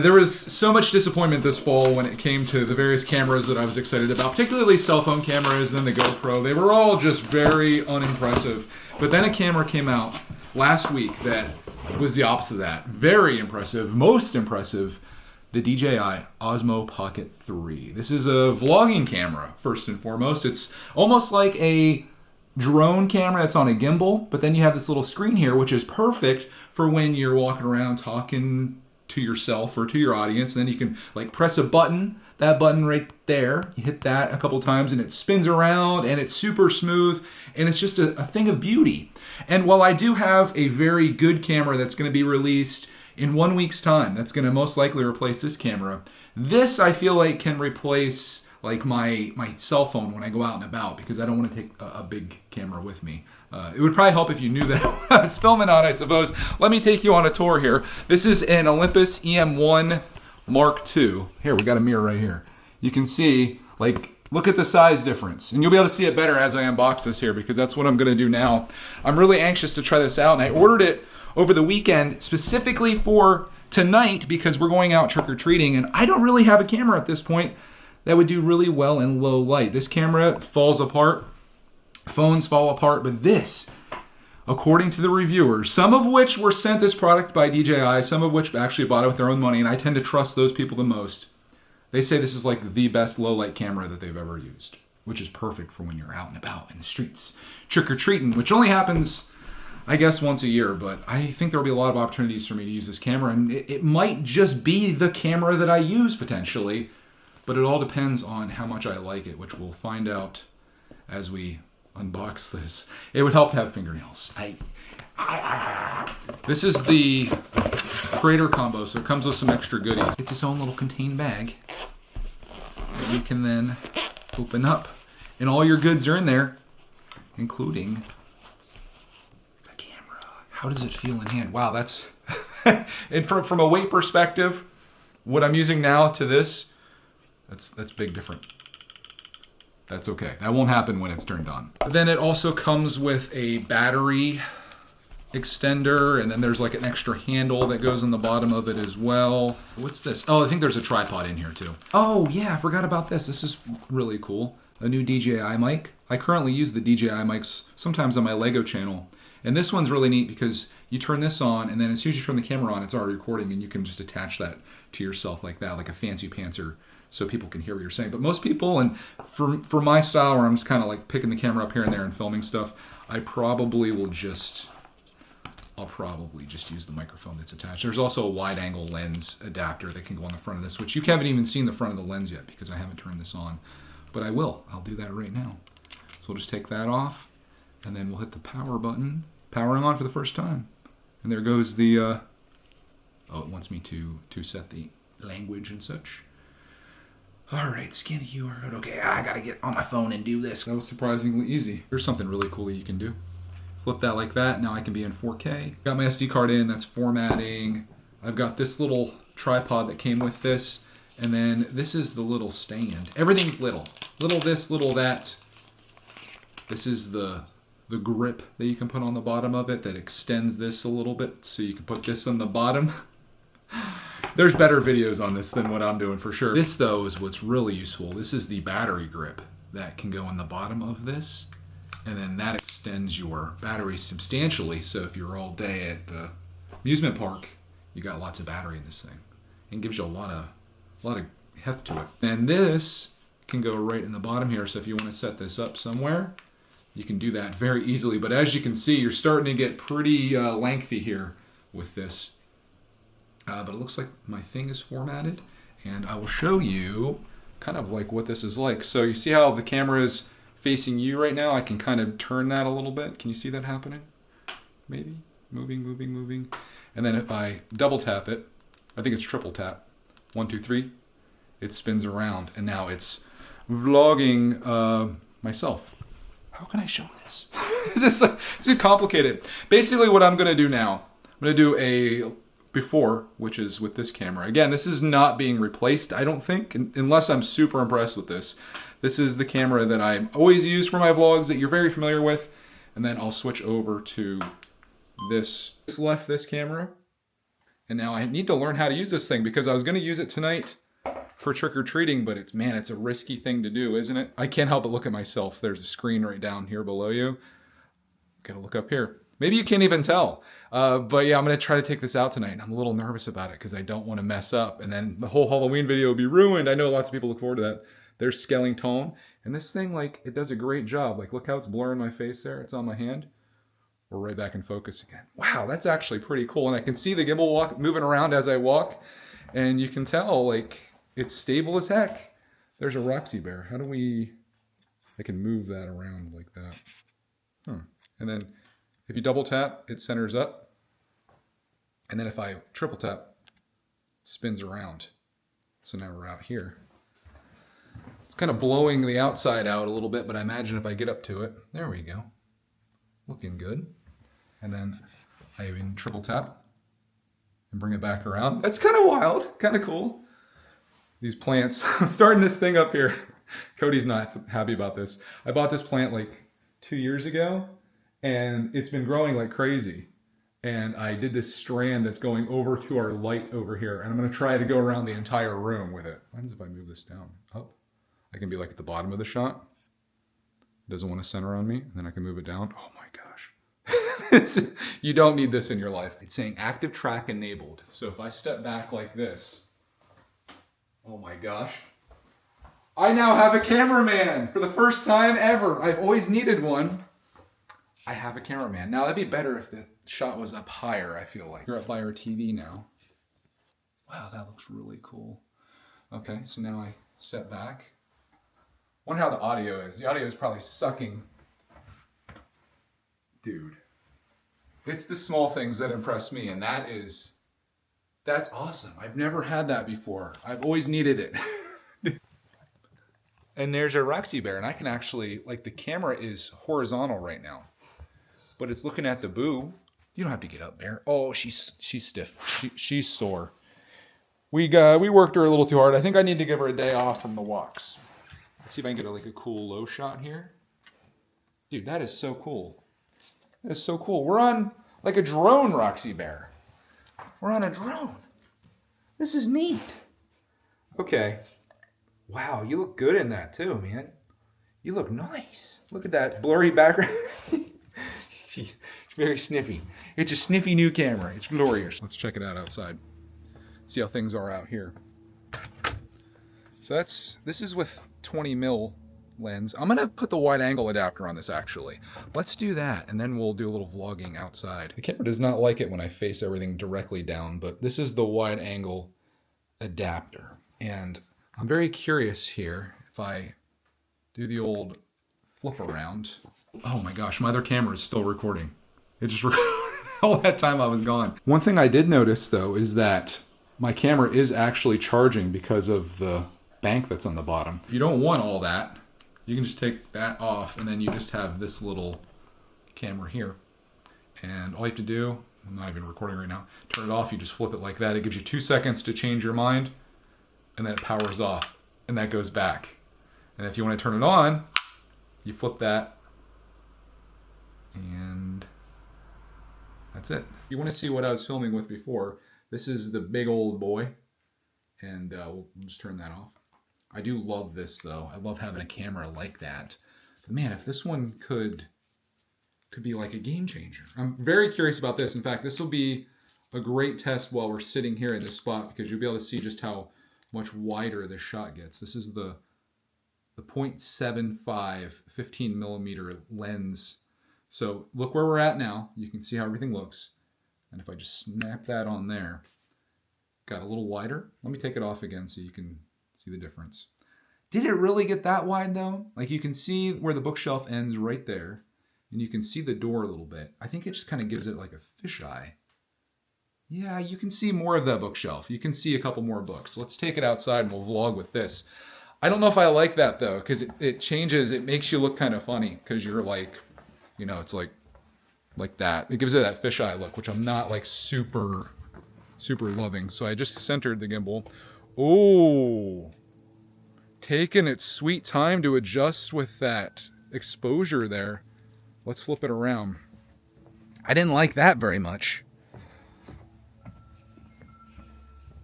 There was so much disappointment this fall when it came to the various cameras that I was excited about, particularly cell phone cameras, then the GoPro. They were all just very unimpressive. But then a camera came out last week that was the opposite of that. Very impressive, most impressive, the DJI Osmo Pocket 3. This is a vlogging camera, first and foremost. It's almost like a drone camera that's on a gimbal, but then you have this little screen here, which is perfect for when you're walking around talking to yourself or to your audience, and then you can like press a button, that button right there, you hit that a couple times and it spins around and it's super smooth and it's just a thing of beauty. And while I do have a very good camera that's going to be released in 1 week's time, that's going to most likely replace this camera, this I feel like can replace like my cell phone when I go out and about, because I don't want to take a big camera with me. It would probably help if you knew that I was filming on, I suppose. Let me take you on a tour here. This is an Olympus EM1 Mark II. Here, we got a mirror right here. You can see, like, look at the size difference. And you'll be able to see it better as I unbox this here, because that's what I'm going to do now. I'm really anxious to try this out, and I ordered it over the weekend specifically for tonight because we're going out trick-or-treating, and I don't really have a camera at this point that would do really well in low light. This camera falls apart. Phones fall apart, but this, according to the reviewers, some of which were sent this product by DJI, some of which actually bought it with their own money, and I tend to trust those people the most, they say this is like the best low-light camera that they've ever used, which is perfect for when you're out and about in the streets, trick-or-treating, which only happens, I guess, once a year, but I think there'll be a lot of opportunities for me to use this camera, and it might just be the camera that I use, potentially, but it all depends on how much I like it, which we'll find out as we unbox this. It would help to have fingernails. This is the creator combo, so it comes with some extra goodies. It's its own little contained bag that you can then open up, and all your goods are in there, including the camera. How does it feel in hand? Wow, that's and from a weight perspective, what I'm using now to this, that's big different. That's okay. That won't happen when it's turned on. Then it also comes with a battery extender, and then there's like an extra handle that goes on the bottom of it as well. What's this? Oh, I think there's a tripod in here too. Oh yeah, I forgot about this. This is really cool. A new DJI mic. I currently use the DJI mics sometimes on my Lego channel. And this one's really neat because you turn this on, and then as soon as you turn the camera on, it's already recording, and you can just attach that to yourself like that, like a fancy pantser, so people can hear what you're saying. But most people, and for my style where I'm just kind of like picking the camera up here and there and filming stuff, I'll probably just use the microphone that's attached. There's also a wide angle lens adapter that can go on the front of this, which you haven't even seen the front of the lens yet because I haven't turned this on. But I will. I'll do that right now. So we'll just take that off, and then we'll hit the power button. Powering on for the first time. And there goes the, oh, it wants me to set the language and such. All right, scan the QR code. Okay, I gotta get on my phone and do this. That was surprisingly easy. Here's something really cool that you can do. Flip that like that. Now I can be in 4K. Got my SD card in, that's formatting. I've got this little tripod that came with this. And then this is the little stand. Everything's little. Little this, little that. This is the grip that you can put on the bottom of it that extends this a little bit. So you can put this on the bottom. There's better videos on this than what I'm doing for sure. This though is what's really useful. This is the battery grip that can go on the bottom of this, and then that extends your battery substantially. So if you're all day at the amusement park, you got lots of battery in this thing, and gives you a lot of heft to it. And this can go right in the bottom here. So if you want to set this up somewhere, you can do that very easily. But as you can see, you're starting to get pretty lengthy here with this. But it looks like my thing is formatted, and I will show you kind of like what this is like. So you see how the camera is facing you right now? I can kind of turn that a little bit. Can you see that happening? Maybe moving. And then if I double tap it, I think it's triple tap. 1, 2, 3. It spins around, and now it's vlogging myself. How can I show this? This is complicated. Basically, what I'm gonna do now, I'm gonna do a before, which is with this camera. Again, this is not being replaced, I don't think, unless I'm super impressed with this. This is the camera that I always use for my vlogs that you're very familiar with, and then I'll switch over to this. Just left this camera, And now I need to learn how to use this thing because I was going to use it tonight for trick-or-treating, but it's a risky thing to do, isn't it? I can't help but look at myself. There's a screen right down here below you. Gotta look up here. Maybe you can't even tell. But yeah, I'm gonna try to take this out tonight. I'm a little nervous about it because I don't want to mess up. And then the whole Halloween video will be ruined. I know lots of people look forward to that. There's Skellington. And this thing, like, it does a great job. Like, look how it's blurring my face there. It's on my hand. We're right back in focus again. Wow, that's actually pretty cool. And I can see the gimbal moving around as I walk. And you can tell, like, it's stable as heck. There's a Roxy Bear. How do I can move that around like that. And then if you double tap, it centers up. And then if I triple tap, it spins around. So now we're out here. It's kind of blowing the outside out a little bit, but I imagine if I get up to it, there we go. Looking good. And then I even triple tap and bring it back around. That's kind of wild, kind of cool. These plants, I'm starting this thing up here. Cody's not happy about this. I bought this plant like 2 years ago and it's been growing like crazy. And I did this strand that's going over to our light over here. And I'm gonna try to go around the entire room with it. What happens if I move this down? Up? I can be like at the bottom of the shot. It doesn't want to center on me. And then I can move it down. Oh my gosh. You don't need this in your life. It's saying active track enabled. So if I step back like this, oh my gosh. I now have a cameraman for the first time ever. I've always needed one. I have a cameraman. Now that'd be better if the shot was up higher, I feel like. You're up by our TV now. Wow, that looks really cool. Okay, so now I step back. Wonder how the audio is. The audio is probably sucking. Dude. It's the small things that impress me, and that's awesome. I've never had that before. I've always needed it. And there's a Roxy Bear, and I can actually, like, the camera is horizontal right now, but it's looking at the boo. You don't have to get up, Bear. Oh, she's stiff. She's sore. We worked her a little too hard. I think I need to give her a day off from the walks. Let's see if I can get like a cool low shot here. Dude, that is so cool. That is so cool. We're on like a drone, Roxy Bear. We're on a drone. This is neat. Okay. Wow, you look good in that too, man. You look nice. Look at that blurry background. She's very sniffy. It's a sniffy new camera. It's glorious. Let's check it out outside. See how things are out here. So this is with 20 mil lens. I'm gonna put the wide angle adapter on this actually. Let's do that and then we'll do a little vlogging outside. The camera does not like it when I face everything directly down, but this is the wide angle adapter. And I'm very curious here if I do the old flip around. Oh my gosh, my other camera is still recording. It just recorded all that time I was gone. One thing I did notice though is that my camera is actually charging because of the bank that's on the bottom. If you don't want all that, you can just take that off and then you just have this little camera here. And all you have to do, I'm not even recording right now, turn it off, you just flip it like that. It gives you 2 seconds to change your mind and then it powers off and that goes back. And if you want to turn it on, you flip that and that's it. If you want to see what I was filming with before, this is the big old boy and we'll just turn that off. I do love this though. I love having a camera like that. But man, if this one could be like a game changer. I'm very curious about this. In fact, this will be a great test while we're sitting here in this spot because you'll be able to see just how much wider this shot gets. This is the 0.75 15 millimeter lens. So look where we're at now. You can see how everything looks. And if I just snap that on there, got a little wider. Let me take it off again so you can see the difference. Did it really get that wide though? Like you can see where the bookshelf ends right there. And you can see the door a little bit. I think it just kind of gives it like a fisheye. Yeah, you can see more of that bookshelf. You can see a couple more books. Let's take it outside and we'll vlog with this. I don't know if I like that though, because it changes, it makes you look kind of funny, because you're like, you know, it's like that. It gives it that fisheye look, which I'm not like super loving. So I just centered the gimbal. Oh, taking its sweet time to adjust with that exposure there. Let's flip it around. I didn't like that very much.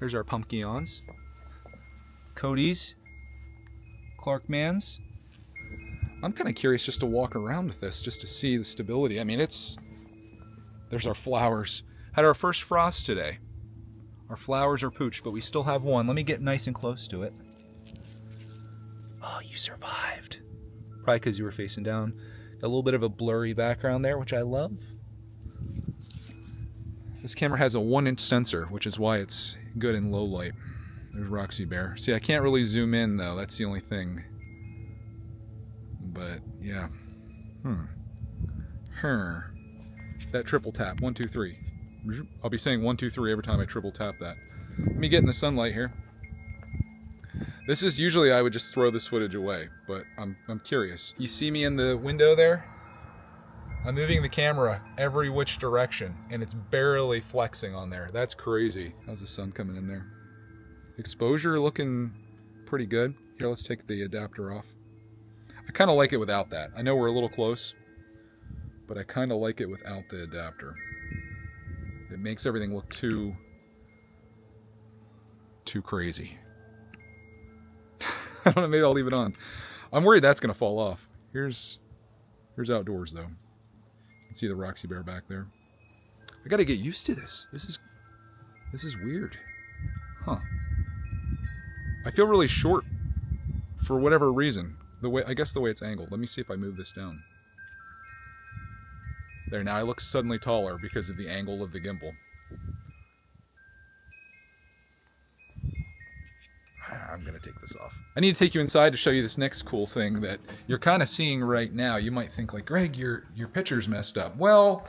Here's our Pumpkions. Cody's. Clarkman's. I'm kind of curious just to walk around with this, just to see the stability. I mean, there's our flowers. Had our first frost today. Our flowers are pooched, but we still have one. Let me get nice and close to it. Oh, you survived. Probably because you were facing down. Got a little bit of a blurry background there, which I love. This camera has a 1-inch sensor, which is why it's good in low light. There's Roxy Bear. See, I can't really zoom in, though. That's the only thing. But, yeah. That triple tap. 1, 2, 3. I'll be saying 1, 2, 3 every time I triple tap that. Let me get in the sunlight here. This is usually I would just throw this footage away, but I'm curious. You see me in the window there? I'm moving the camera every which direction, and it's barely flexing on there. That's crazy. How's the sun coming in there? Exposure looking pretty good. Here, let's take the adapter off. I kind of like it without that. I know we're a little close, but I kind of like it without the adapter. It makes everything look too crazy. I don't know, maybe I'll leave it on. I'm worried that's going to fall off. Here's outdoors, though. You can see the Roxy Bear back there. I got to get used to this. This is weird. Huh. I feel really short for whatever reason. I guess the way it's angled. Let me see if I move this down. There, now I look suddenly taller because of the angle of the gimbal. I'm going to take this off. I need to take you inside to show you this next cool thing that you're kind of seeing right now. You might think like, Greg, your picture's messed up. Well,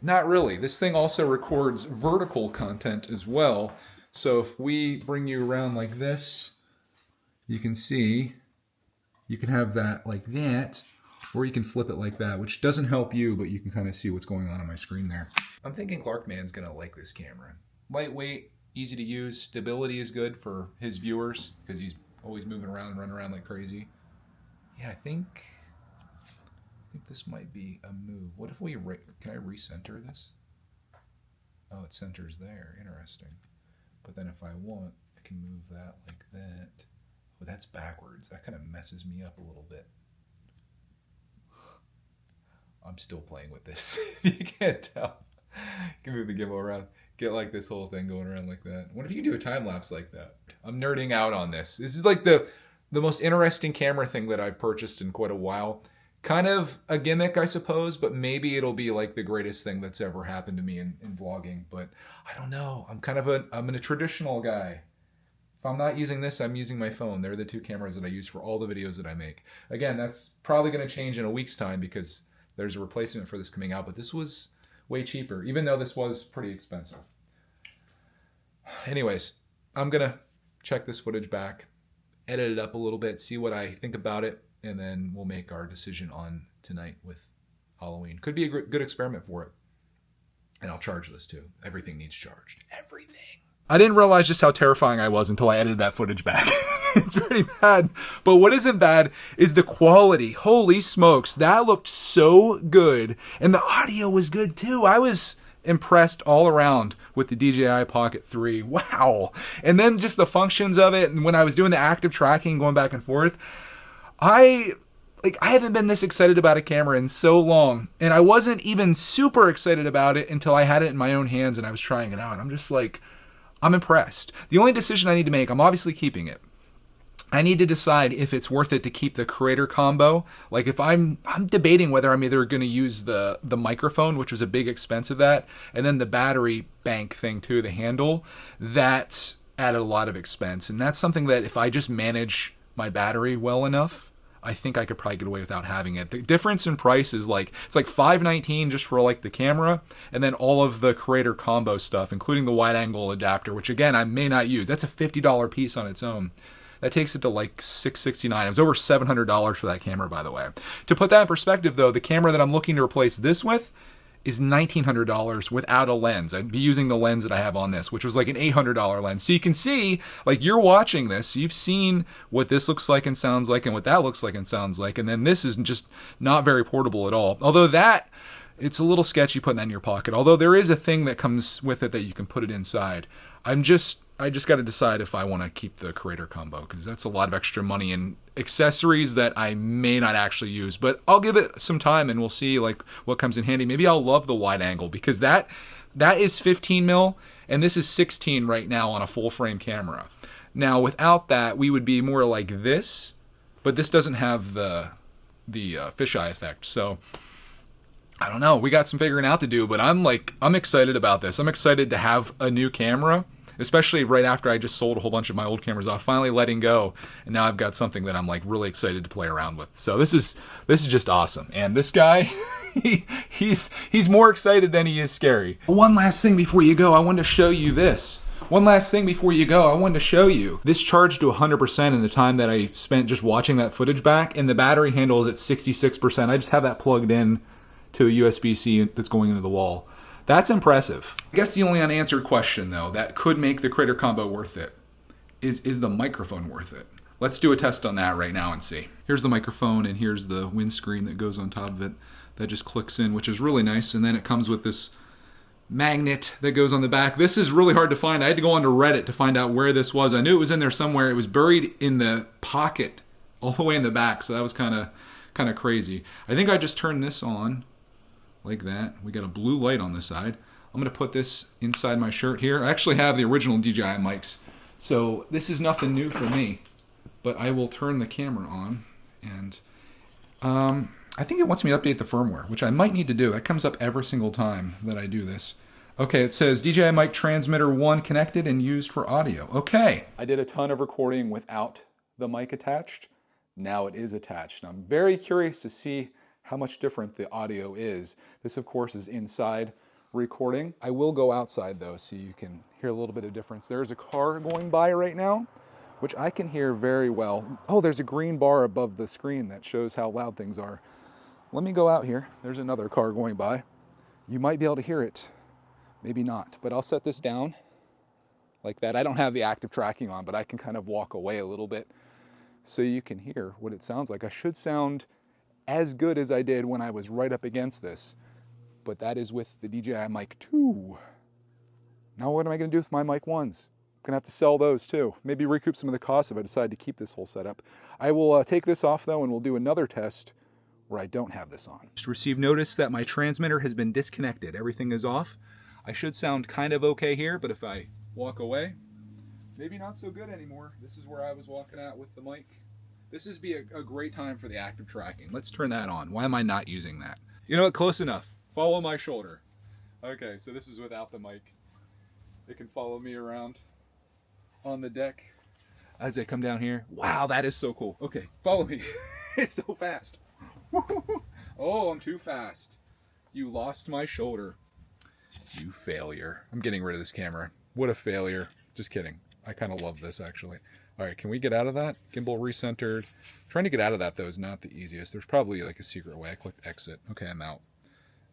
not really. This thing also records vertical content as well. So if we bring you around like this, you can see, you can have that like that, or you can flip it like that, which doesn't help you, but you can kind of see what's going on my screen there. I'm thinking Clarkman's going to like this camera. Lightweight, easy to use, stability is good for his viewers because he's always moving around and running around like crazy. Yeah, I think this might be a move. What if we, can I recenter this? Oh, it centers there, interesting. But then if I want, I can move that like that. Oh, that's backwards. That kind of messes me up a little bit. I'm still playing with this. You can't tell. You can move the gimbal around. Get like this whole thing going around like that. What if you do a time lapse like that? I'm nerding out on this. This is like the most interesting camera thing that I've purchased in quite a while. Kind of a gimmick, I suppose, but maybe it'll be like the greatest thing that's ever happened to me in vlogging. But I don't know. I'm a traditional guy. If I'm not using this, I'm using my phone. They're the two cameras that I use for all the videos that I make. Again, that's probably going to change in a week's time because there's a replacement for this coming out, but this was way cheaper, even though this was pretty expensive. Anyways, I'm going to check this footage back, edit it up a little bit, see what I think about it, and then we'll make our decision on tonight with Halloween. Could be a good experiment for it. And I'll charge this too. Everything needs charged. Everything. I didn't realize just how terrifying I was until I edited that footage back. It's pretty bad. But what isn't bad is the quality. Holy smokes. That looked so good. And the audio was good too. I was impressed all around with the DJI Pocket 3. Wow. And then just the functions of it. And when I was doing the active tracking, going back and forth, I haven't been this excited about a camera in so long. And I wasn't even super excited about it until I had it in my own hands and I was trying it out. I'm just like, I'm impressed. The only decision I need to make, I'm obviously keeping it. I need to decide if it's worth it to keep the creator combo. Like if I'm debating whether I'm either going to use the microphone, which was a big expense of that, and then the battery bank thing too, the handle, that added a lot of expense. And that's something that if I just manage my battery well enough, I think I could probably get away without having it. The difference in price is like, it's like $519 just for like the camera, and then all of the creator combo stuff, including the wide angle adapter, which again, I may not use. That's a $50 piece on its own. That takes it to like $669. It was over $700 for that camera, by the way. To put that in perspective though, the camera that I'm looking to replace this with is $1,900 without a lens. I'd be using the lens that I have on this, which was like an $800 lens. So you can see, like you're watching this, you've seen what this looks like and sounds like and what that looks like and sounds like. And then this is just not very portable at all. Although that, it's a little sketchy putting that in your pocket. Although there is a thing that comes with it that you can put it inside. I'm just I just got to decide if I want to keep the Creator Combo, because that's a lot of extra money and accessories that I may not actually use. But I'll give it some time and we'll see like what comes in handy. Maybe I'll love the wide angle, because that is 15 mil and this is 16 right now on a full frame camera. Now without that, we would be more like this, but this doesn't have the fisheye effect. So I don't know. We got some figuring out to do, but I'm excited about this. I'm excited to have a new camera, especially right after I just sold a whole bunch of my old cameras off, finally letting go, and now I've got something that I'm like really excited to play around with. So this is just awesome. And this guy, he's more excited than he is scary. One last thing before you go, I wanted to show you this. This charged to 100% in the time that I spent just watching that footage back, and the battery handle is at 66%. I just have that plugged in to a USB-C that's going into the wall. That's impressive. I guess the only unanswered question, though, that could make the Creator Combo worth it is the microphone worth it? Let's do a test on that right now and see. Here's the microphone, and here's the windscreen that goes on top of it. That just clicks in, which is really nice, and then it comes with this magnet that goes on the back. This is really hard to find. I had to go onto Reddit to find out where this was. I knew it was in there somewhere. It was buried in the pocket all the way in the back, so that was kind of crazy. I think I just turned this on like that. We got a blue light on this side. I'm going to put this inside my shirt here. I actually have the original DJI mics, so this is nothing new for me, but I will turn the camera on, and I think it wants me to update the firmware, which I might need to do. That comes up every single time that I do this. Okay, it says DJI Mic Transmitter 1 connected and used for audio. Okay. I did a ton of recording without the mic attached. Now it is attached. I'm very curious to see how much different the audio is. This, of course, is inside recording. I will go outside, though, so you can hear a little bit of difference. There's a car going by right now, which I can hear very well. Oh, there's a green bar above the screen that shows how loud things are. Let me go out here. There's another car going by. You might be able to hear it, maybe not, but I'll set this down like that. I don't have the active tracking on, but I can kind of walk away a little bit so you can hear what it sounds like. I should sound as good as I did when I was right up against this, but that is with the DJI Mic 2. Now what am I going to do with my Mic 1s? I'm going to have to sell those too. Maybe recoup some of the costs if I decide to keep this whole setup. I will take this off though, and we'll do another test where I don't have this on. Just received notice that my transmitter has been disconnected. Everything is off. I should sound kind of okay here, but if I walk away, maybe not so good anymore. This is where I was walking out with the mic. This would be a great time for the active tracking. Let's turn that on. Why am I not using that? You know what? Close enough. Follow my shoulder. Okay, so this is without the mic. It can follow me around on the deck as I come down here. Wow, that is so cool. Okay, follow me. It's so fast. Oh, I'm too fast. You lost my shoulder. You failure. I'm getting rid of this camera. What a failure. Just kidding. I kind of love this, actually. All right, can we get out of that? Gimbal recentered. Trying to get out of that, though, is not the easiest. There's probably like a secret way. I clicked exit. Okay, I'm out.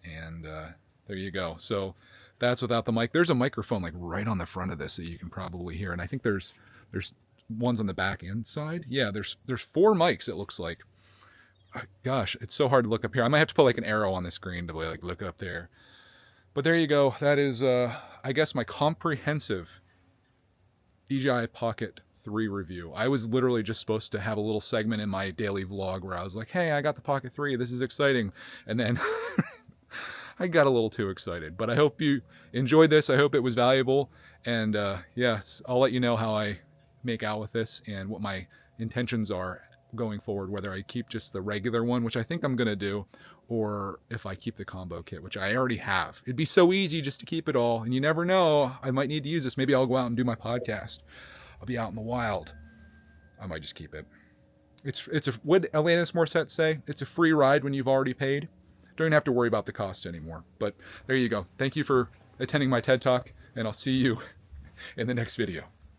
And there you go. So that's without the mic. There's a microphone like right on the front of this that you can probably hear. And I think there's ones on the back and side. Yeah, there's 4 mics, it looks like. Gosh, it's so hard to look up here. I might have to put like an arrow on the screen to like look up there. But there you go. That is, I guess, my comprehensive DJI Pocket 3 review. I was literally just supposed to have a little segment in my daily vlog where I was like, hey, I got the Pocket 3. This is exciting. And then I got a little too excited. But I hope you enjoyed this. I hope it was valuable. And yes, I'll let you know how I make out with this and what my intentions are going forward, whether I keep just the regular one, which I think I'm going to do, or if I keep the combo kit, which I already have. It'd be so easy just to keep it all, and you never know, I might need to use this. Maybe I'll go out and do my podcast. I'll be out in the wild. I might just keep it. What did Alanis Morissette say? It's a free ride when you've already paid. Don't have to worry about the cost anymore. But there you go. Thank you for attending my TED Talk, and I'll see you in the next video.